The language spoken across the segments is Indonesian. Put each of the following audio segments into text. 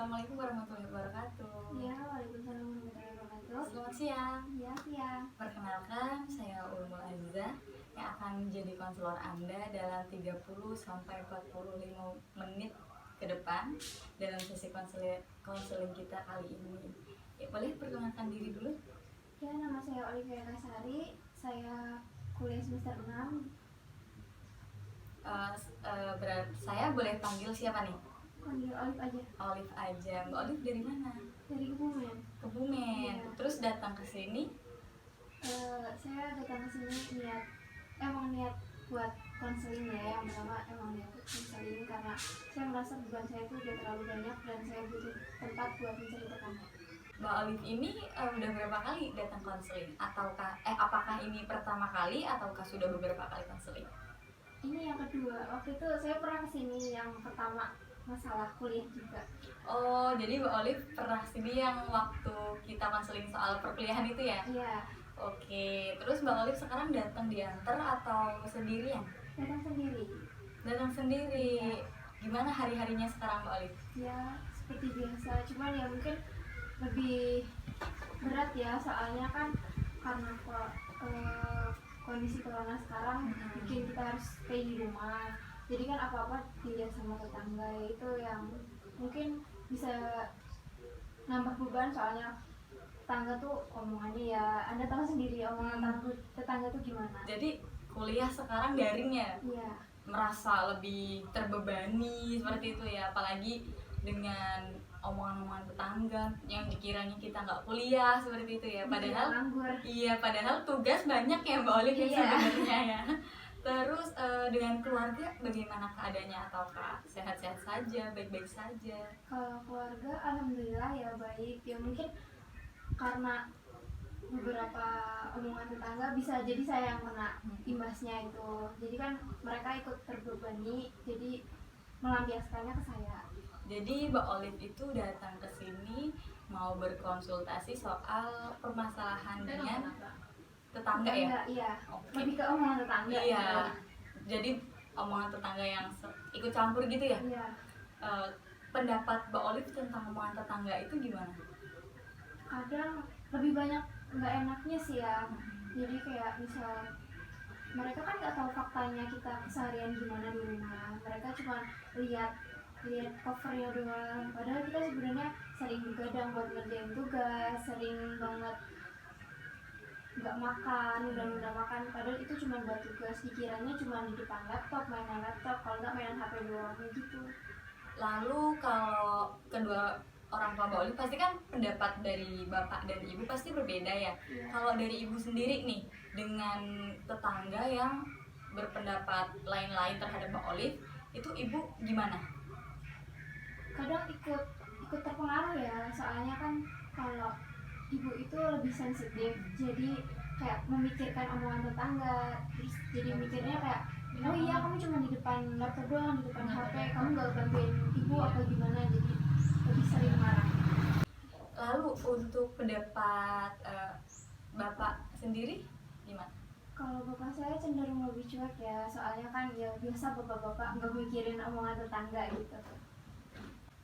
Assalamualaikum warahmatullahi wabarakatuh. Ya, waalaikumsalam warahmatullahi wabarakatuh. Selamat siang. Ya, siang. Perkenalkan, saya Ulmul Aziza yang akan menjadi konselor Anda dalam 30 sampai 45 menit ke depan dalam sesi konseling kita kali ini. Ya, boleh perkenalkan diri dulu? Ya, nama saya Olivia Kasari. Saya kuliah semester 6. Saya boleh panggil siapa nih? Panggil Olive aja. Olive aja. Mbak Olive dari mana? Dari Kebumen. Kebumen. Iya. Terus datang ke sini? Saya datang ke sini emang niat buat konseling ya. Yang pertama emang niat konseling karena saya merasa beban saya itu udah terlalu banyak dan saya butuh tempat buat menceritakannya. Mbak Olive ini udah berapa kali datang konseling? Apakah ini pertama kali ataukah sudah beberapa kali konseling? Ini yang kedua. Waktu itu saya pernah kesini yang pertama masalah kuliah juga. Oh, jadi Mbak Olive pernah sini yang waktu kita konseling soal perkuliahan itu ya? Iya. Oke, terus Mbak Olive sekarang datang diantar atau sendirian? Datang sendiri. Datang sendiri. Gimana hari-harinya sekarang Mbak Olive? Ya seperti biasa, cuman ya mungkin lebih berat ya, soalnya kan karena kondisi corona sekarang bikin kita harus stay di rumah, jadi kan apa-apa dilihat sama tetangga, itu yang mungkin bisa nambah beban. Soalnya tetangga tuh omongannya ya Anda tahu sendiri, omongan tetangga tuh gimana. Jadi kuliah sekarang daring ya? Iya. Merasa lebih terbebani seperti itu ya, apalagi dengan omongan-omongan tetangga yang dikiranya kita nggak kuliah seperti itu ya, padahal padahal tugas banyak ya Mbak Olive sebenarnya ya. Terus dengan keluarga bagaimana keadaannya, ataukah sehat-sehat saja, baik-baik saja? Kalau keluarga alhamdulillah ya baik ya, mungkin karena beberapa omongan tetangga bisa jadi saya yang kena imbasnya itu, jadi kan mereka ikut terbebani, jadi melampiaskannya ke saya. Jadi Mbak Olive itu datang ke sini mau berkonsultasi soal permasalahan dengan tetangga ya? Iya. Oke. Lebih ke omongan tetangga. Iya. Jadi omongan tetangga yang ikut campur gitu ya? Iya. Pendapat Mbak Olive tentang omongan tetangga itu gimana? Kadang lebih banyak nggak enaknya sih ya. Jadi kayak misal mereka kan nggak tahu faktanya kita keseharian gimana di rumah. Mereka cuma lihat covernya doang. Padahal kita sebenarnya sering begadang buat ngerjain tugas, sering banget nggak makan, udah makan. Padahal itu cuma buat tugas. Dikiranya cuma di depan laptop, mainan laptop, kalau nggak mainan HP doang gitu. Lalu kalau kedua orang tua Mbak Olive pasti kan pendapat dari bapak dan ibu pasti berbeda ya. Iya. Kalau dari ibu sendiri nih, dengan tetangga yang berpendapat lain-lain terhadap Mbak Olive, itu ibu gimana? Kadang ikut terpengaruh ya, soalnya kan kalau ibu itu lebih sensitif, jadi kayak memikirkan omongan tetangga, terus jadi mikirnya kayak, oh iya kamu cuma di depan laptop doang, di depan HP, kamu gak bantuin ibu apa gimana, jadi lebih sering marah. Lalu untuk pendapat bapak sendiri gimana? Kalau bapak saya cenderung lebih cuek ya, soalnya kan ya biasa bapak-bapak nggak mikirin omongan tetangga gitu.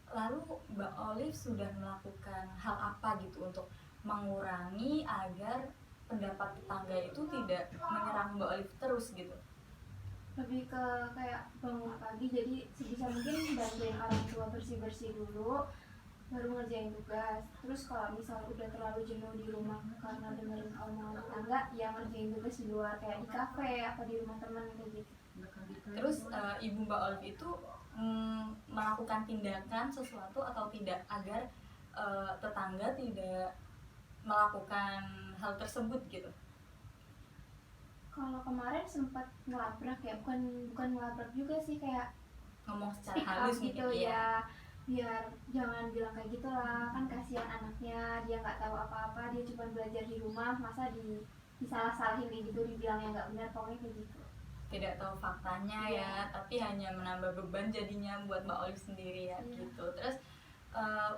Lalu Mbak Olive sudah melakukan hal apa gitu untuk mengurangi agar pendapat tetangga itu tidak menyerang Mbak Olive terus gitu? Lebih ke kayak bangun pagi, jadi sebisa mungkin bantuin orang tua bersih-bersih dulu, baru ngerjain tugas. Terus kalau misal udah terlalu jenuh di rumah karena dengerin omongan tetangga, ya ngerjain tugas di luar, kayak di kafe apa di rumah teman kayak gitu. Terus ibu Mbak Olive itu melakukan tindakan sesuatu atau tidak agar tetangga tidak melakukan hal tersebut gitu? Kalau kemarin sempat ngelabrak ya, bukan ngelabrak juga sih, kayak ngomong secara halus gitu ya, biar jangan bilang kayak gitu lah, kan kasihan anaknya, dia nggak tahu apa-apa, dia cuma belajar di rumah, masa disalah-salahin kayak gitu, dibilang yang nggak benar, pokoknya kayak gitu. Tidak tahu faktanya ya, tapi hanya menambah beban jadinya buat Mbak Olive sendiri ya gitu. Terus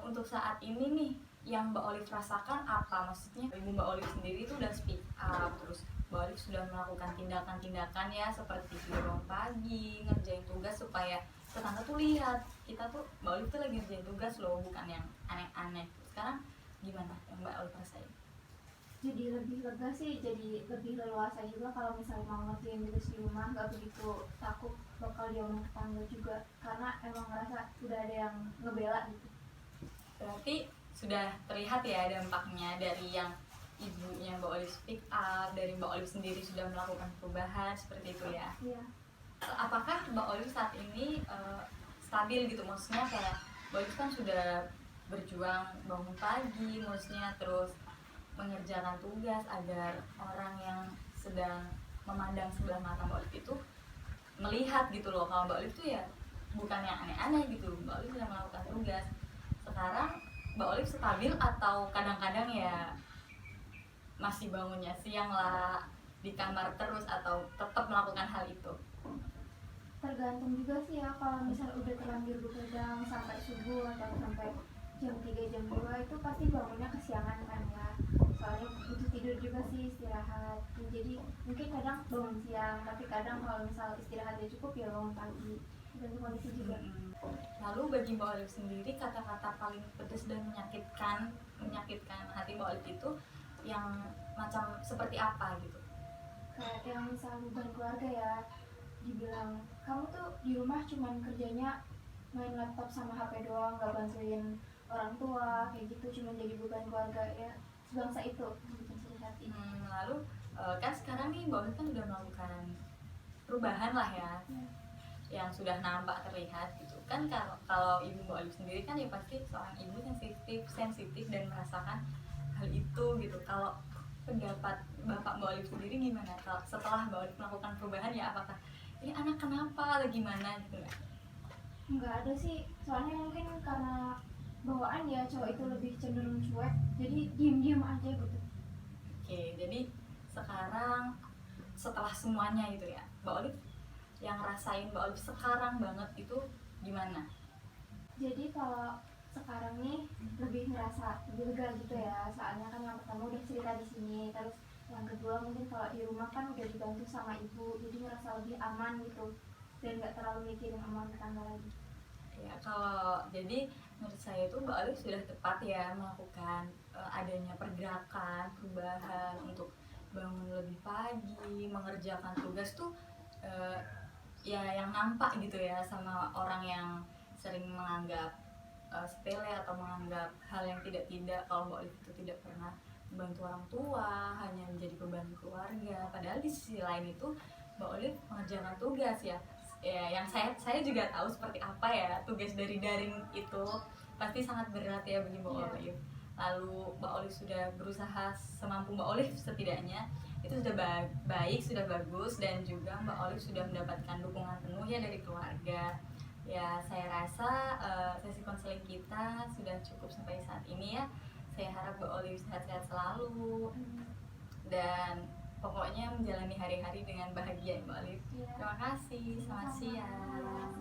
untuk saat ini nih yang Mbak Olive rasakan apa? Maksudnya ibu Mbak Olive sendiri itu udah speak up, terus Mbak Olive sudah melakukan tindakan-tindakan ya seperti bangun pagi, ngerjain tugas supaya tetangga tuh lihat kita tuh Mbak Olive tuh lagi ngerjain tugas loh, bukan yang aneh-aneh. Sekarang gimana yang Mbak Olive rasain? Jadi lebih lega sih, jadi lebih leluasa juga kalau misalnya mau ngerjain tugas di rumah, nggak begitu takut bakal diomongin tetangga juga, karena emang ngerasa udah ada yang ngebela gitu. Berarti sudah terlihat ya dampaknya dari yang ibunya Mbak Olive speak up, dari Mbak Olive sendiri sudah melakukan perubahan seperti itu ya. Iya. Apakah Mbak Olive saat ini stabil gitu, maksudnya kayak Mbak Olive kan sudah berjuang bangun pagi, maksudnya terus mengerjakan tugas agar orang yang sedang memandang sebelah mata Mbak Olive itu melihat gitu loh kalau Mbak Olive tuh ya bukan yang aneh-aneh gitu, Mbak Olive sedang melakukan tugas. Sekarang Mbak Olive stabil atau kadang-kadang ya masih bangunnya siang lah, di kamar terus, atau tetap melakukan hal itu? Tergantung juga sih ya, kalau misal udah terlanjur begadang sampai subuh atau sampai jam 3 jam 2 itu pasti bangunnya kesiangan kan ya, soalnya butuh tidur juga sih, istirahat. Jadi mungkin kadang bangun siang, tapi kadang kalau misal istirahatnya cukup ya bangun pagi, dan kondisi juga. Lalu bagi Mbak Olive sendiri, kata-kata paling pedas dan menyakitkan hati Mbak Olive itu yang macam seperti apa gitu? Kayak yang misal beban keluarga ya, dibilang kamu tuh di rumah cuman kerjanya main laptop sama HP doang, gak bantuin orang tua, kayak gitu, cuman jadi beban keluarga ya, sebangsa itu bikin sedih hati. Lalu kan sekarang nih Mbak Olive kan udah melakukan perubahan lah ya, yang sudah nampak terlihat gitu kan. Kalau ibu Mbak Olive sendiri kan ya pasti seorang ibu sensitif dan merasakan hal itu gitu. Kalau pendapat Bapak Mbak Olive sendiri gimana kalau setelah Mbak Olive melakukan perubahan, ya apakah ini anak kenapa atau gimana gitu? Nggak ada sih, soalnya mungkin karena bawaan ya, cowok itu lebih cenderung cuek, jadi diem aja gitu. Oke, jadi sekarang setelah semuanya gitu ya, Mbak Olive yang rasain Mbak Olive sekarang banget itu gimana? Jadi kalau sekarang nih lebih ngerasa lebih lega gitu ya, soalnya kan yang pertama udah cerita di sini, terus yang kedua mungkin kalau di rumah kan udah dibantu sama ibu, jadi ngerasa lebih aman gitu, dan nggak terlalu mikirin omongan tetangga lagi. Ya, kalau jadi menurut saya itu Mbak Olive sudah tepat ya melakukan adanya pergerakan, perubahan untuk bangun lebih pagi, mengerjakan tugas tuh ya yang nampak gitu ya sama orang yang sering menganggap sepele atau menganggap hal yang tidak-tidak, kalau Mbak Olive itu tidak pernah membantu orang tua, hanya menjadi beban keluarga. Padahal di sisi lain itu Mbak Olive mengerjakan tugas ya, yang saya juga tahu seperti apa ya tugas dari daring itu, pasti sangat berat ya bagi Mbak Olive. Lalu Mbak Olive sudah berusaha semampu Mbak Olive, setidaknya itu sudah baik, sudah bagus, dan juga Mbak Olive sudah mendapatkan dukungan penuh ya dari keluarga. Ya, saya rasa sesi konseling kita sudah cukup sampai saat ini ya. Saya harap Mbak Olive sehat-sehat selalu dan pokoknya menjalani hari-hari dengan bahagia Mbak Olive. Terima kasih, selamat siang.